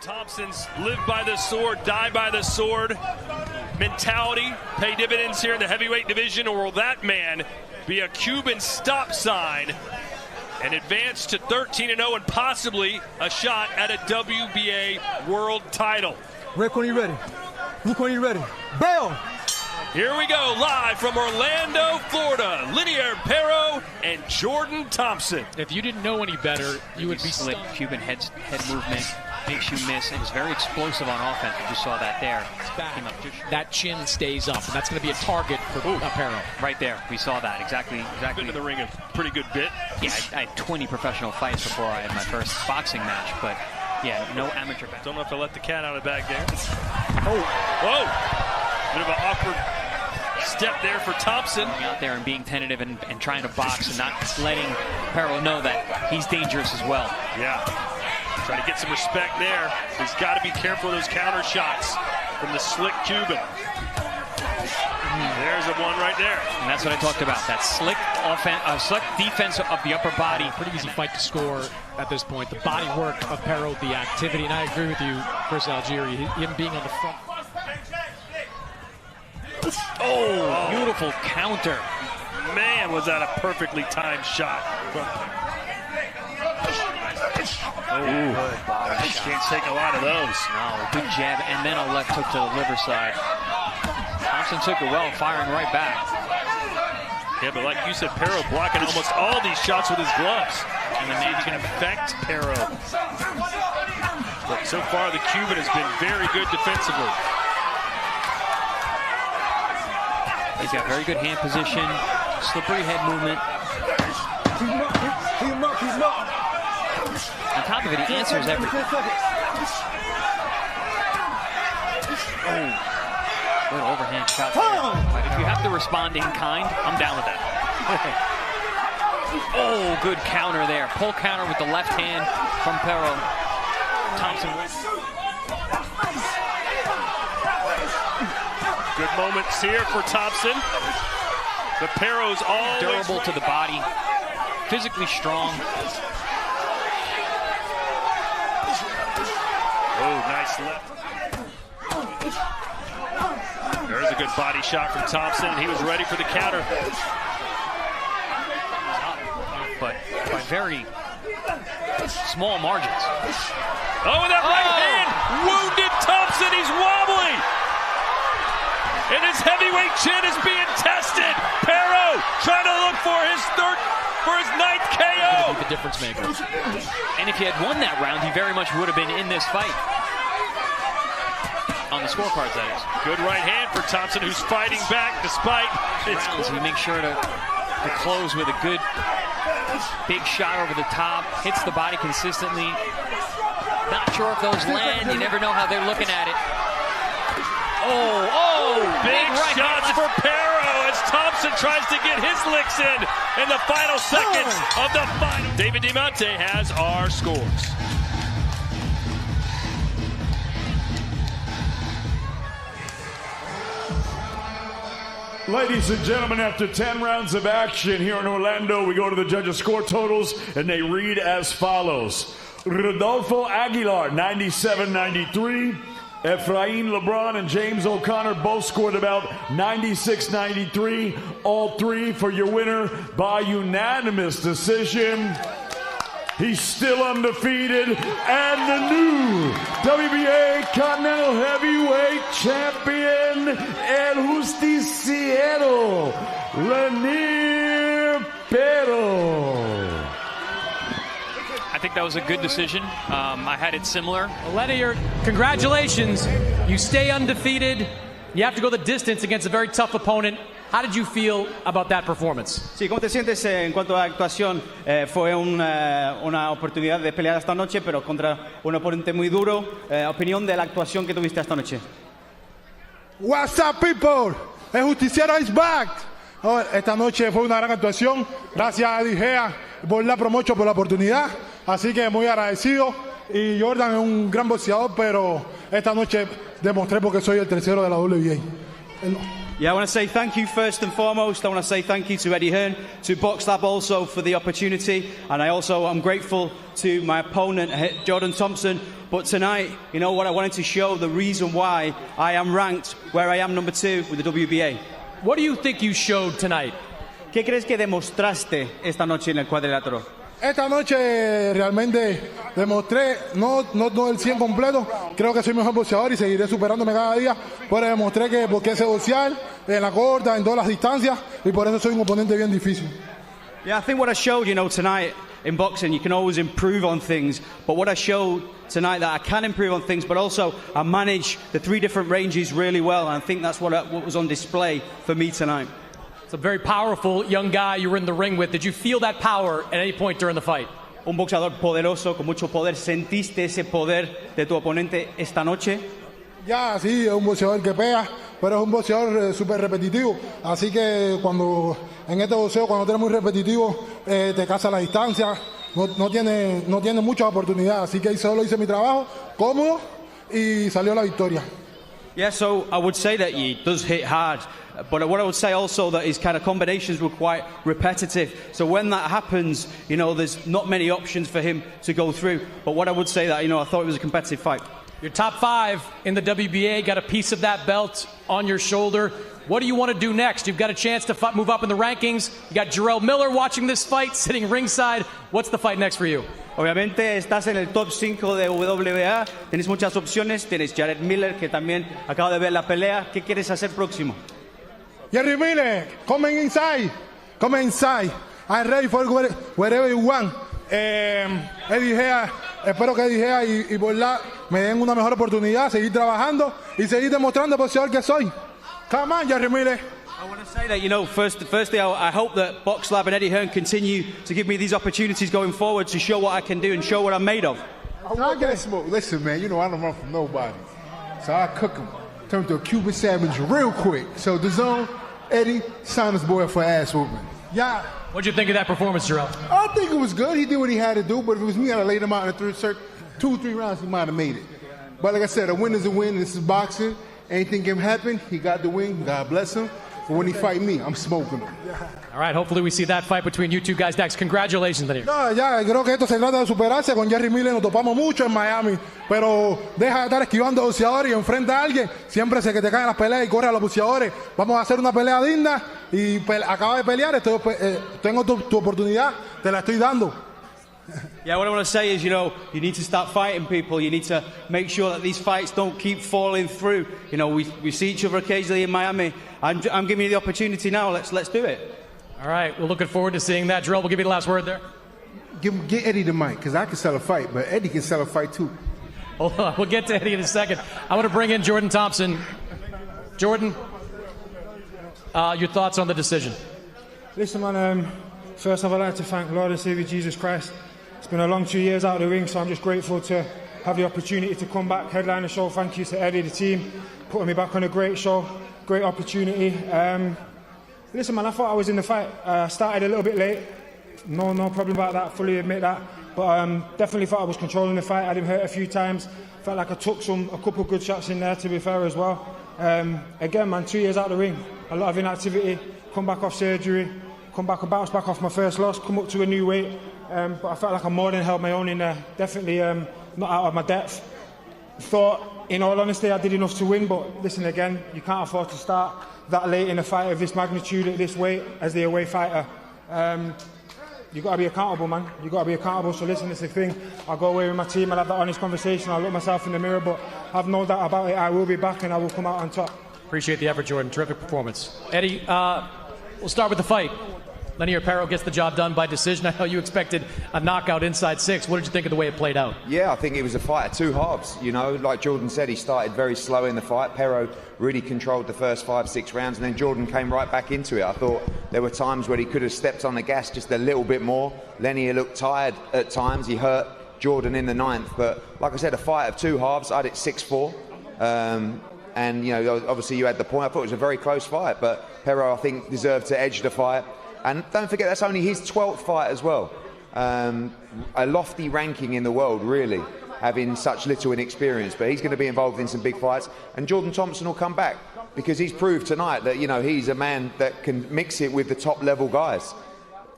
Thompson's live by the sword, die by the sword mentality pay dividends here in the heavyweight division, or will that man be a Cuban stop sign and advance to 13-0 and possibly a shot at a WBA world title? Rick, when you ready? Luke, when you ready? Bail! Here we go, live from Orlando, Florida. Lenier Pero and Jordan Thompson. If you didn't know any better, you would be slick stunned. Cuban head movement makes you miss, and is very explosive on offense. You just saw that there. That chin stays up, and that's going to be a target for Pero. Right there, we saw that exactly. Been in the ring a pretty good bit. Yeah, I had 20 professional fights before I had my first boxing match, but yeah, no amateur match. Don't know if I let the cat out of the bag there. Oh, whoa! Bit of an awkward step there for Thompson. Going out there and being tentative and trying to box and not letting Pero know that he's dangerous as well. Yeah. Trying to get some respect there. He's got to be careful of those counter shots from the slick Cuban. There's a one right there. And that's what I talked about. That slick slick defense of the upper body. Pretty easy fight to score at this point. The body work of Pero, the activity, and I agree with you, Chris Algieri, him being on the front. Oh, beautiful counter. Man, was that a perfectly timed shot. Can't take a lot of those. No, good jab, and then a left hook to the liver side. Thompson took it well, firing right back. Yeah, but like you said, Pero blocking almost all these shots with his gloves. And then maybe can affect Pero. But so far, the Cuban has been very good defensively. He's got very good hand position, slippery head movement. On top of it, he answers everything. Oh, good overhand shot there. But if you have to respond in kind, I'm down with that. Oh, good counter there. Pull counter with the left hand from Pero. Thompson wins. Good moments here for Thompson. But Pero's always durable to the body, physically strong. Oh, nice left. There's a good body shot from Thompson, and he was ready for the counter. But by very small margins. Oh, that right hand wounded Thompson. He's wobbly. And his heavyweight chin is being tested. Pero trying to look for his ninth KO. The difference maker. And if he had won that round, he very much would have been in this fight. On the scorecards, that is. Good right hand for Thompson, who's fighting back despite his rounds. He makes sure to close with a good big shot over the top. Hits the body consistently. Not sure if those land. You never know how they're looking at it. Oh, big right shots for Pero as Thompson tries to get his licks in the final seconds of the final. David Diamante has our scores. Ladies and gentlemen, after 10 rounds of action here in Orlando, we go to the judges' score totals, and they read as follows. Rodolfo Aguilar, 97-93. Efrain LeBron and James O'Connor both scored about 96-93. All three for your winner by unanimous decision. He's still undefeated, and the new WBA Continental Heavyweight Champion, El Justiciero, Lenier Pero. I think that was a good decision. I had it similar. Lenier, congratulations. You stay undefeated. You have to go the distance against a very tough opponent. How did you feel about that performance? Sí, ¿cómo te sientes en cuanto a actuación? Fue una oportunidad de pelear esta noche, pero contra un oponente muy duro. Opinión de la actuación que tuviste esta noche. What's up, people? El Justiciero is back. Esta noche fue una gran actuación. Gracias a Digea por la promoción, por la oportunidad. Así que muy agradecido. Y Jordan es un gran boxeador, pero esta noche demostré porque soy el tercero de la WBA. Yeah, I want to say thank you first and foremost. I want to say thank you to Eddie Hearn, to BoxLab also for the opportunity, and I'm grateful to my opponent, Jordan Thompson. But tonight, you know what, I wanted to show the reason why I am ranked where I am number 2 with the WBA. What do you think you showed tonight? ¿Qué crees que demostraste esta noche en el cuadrilátero? Esta noche realmente demostré, no el 100 completo, creo que soy mejor boxeador y seguiré superándome cada día, pero demostré que porque sé boxear en la corta, en todas las distancias, y por eso soy un oponente bien difícil. Yeah, I think what I showed, tonight in boxing, you can always improve on things, but what I showed tonight that I can improve on things, but also I manage the 3 different ranges really well, and I think that's what was on display for me tonight. It's a very powerful young guy you were in the ring with. Did you feel that power at any point during the fight? Un boxeador poderoso, con mucho poder. ¿Sentiste ese poder de tu oponente esta noche? Ya, sí, es un boxeador que pega, pero es un boxeador súper repetitivo. Así que cuando en este boxeo, cuando eres muy repetitivo, te casa la distancia, no tiene muchas oportunidades. Así que solo hice mi trabajo, cómodo, y salió la victoria. Yeah, so I would say that he does hit hard, but what I would say also that his kind of combinations were quite repetitive. So when that happens, there's not many options for him to go through. But what I would say that, I thought it was a competitive fight. You're top 5 in the WBA, got a piece of that belt on your shoulder. What do you want to do next? You've got a chance to move up in the rankings. You got Jarrell Miller watching this fight, sitting ringside. What's the fight next for you? Obviamente estás en el top 5 de WBA, tienes muchas opciones, tienes Jared Miller, que también acaba de ver la pelea. ¿Qué quieres hacer próximo? Jerry Miller, come inside. I'm ready for wherever you want. Eddie Gea, espero que Eddie Gea y Borla me den una mejor oportunidad, seguir trabajando y seguir demostrando el boxeador que soy. Come on, Jerry Miller. I want to say that, firstly, I hope that BoxLab and Eddie Hearn continue to give me these opportunities going forward to show what I can do and show what I'm made of. I get smoke. Listen, man, I don't run from nobody. So I cook him. Turn to a Cuban sandwich real quick. So the zone, Eddie, sign his boy for ass whooping. Yeah. What'd you think of that performance, Jarrell? I think it was good. He did what he had to do, but if it was me, I'd have laid him out in the 2 or 3 rounds, he might have made it. But like I said, a win is a win. This is boxing. Anything can happen. He got the win. God bless him. But when he fight me, I'm smoking him. All right, hopefully we see that fight between you two guys next. Congratulations, Lenier. No, ya, creo que esto se trata de superarse. Con Jerry Miller nos topamos mucho en Miami, pero deja de estar esquivando a boxeadores y enfrenta a alguien. Siempre sé que te caen las peleas y corre a los boxeadores. Vamos a hacer una pelea digna y acaba de pelear. Tengo tu oportunidad, te la estoy dando. Yeah, what I want to say is, you need to start fighting people. You need to make sure that these fights don't keep falling through. We see each other occasionally in Miami. I'm giving you the opportunity now. Let's do it. All right, we're looking forward to seeing that. Jarrell, we'll give you the last word there. Get Eddie the mic, because I can sell a fight, but Eddie can sell a fight too. Hold on, we'll get to Eddie in a second. I want to bring in Jordan Thompson. Jordan, your thoughts on the decision? Listen, man, first off, I'd like to thank Lord and Savior Jesus Christ. It's been a long 2 years out of the ring, so I'm just grateful to have the opportunity to come back, headline the show. Thank you to Eddie, the team, putting me back on a great show, great opportunity. Listen, man, I thought I was in the fight. I started a little bit late. No problem about that, fully admit that. But definitely thought I was controlling the fight. I didn't hurt a few times. Felt like I took a couple good shots in there, to be fair, as well. Again, man, 2 years out of the ring. A lot of inactivity, come back off surgery, bounce back off my first loss, come up to a new weight. But I felt like I more than held my own in there. Definitely not out of my depth. Thought, in all honesty, I did enough to win, but listen again, you can't afford to start that late in a fight of this magnitude at this weight as the away fighter. You've got to be accountable, man. You've got to be accountable. So listen, it's the thing. I'll go away with my team, I'll have that honest conversation, I'll look myself in the mirror, but I've no doubt about it. I will be back and I will come out on top. Appreciate the effort, Jordan. Terrific performance. Eddie, we'll start with the fight. Lenier Pero gets the job done by decision. I know you expected a knockout inside 6. What did you think of the way it played out? Yeah, I think it was a fight of 2 halves. Like Jordan said, he started very slow in the fight. Pero really controlled the first 5-6 rounds, and then Jordan came right back into it. I thought there were times where he could have stepped on the gas just a little bit more. Lenier looked tired at times. He hurt Jordan in the 9th. But like I said, a fight of 2 halves. I had it 6-4. And, obviously you had the point. I thought it was a very close fight, but Pero, I think, deserved to edge the fight. And don't forget, that's only his 12th fight as well. A lofty ranking in the world, really, having such little inexperience. But he's going to be involved in some big fights. And Jordan Thompson will come back. because he's proved tonight that, you know, he's a man that can mix it with the top level guys.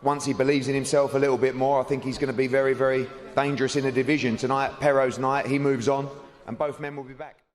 Once he believes in himself a little bit more, I think he's going to be very, very dangerous in the division. Tonight, Pero's night, he moves on, and both men will be back.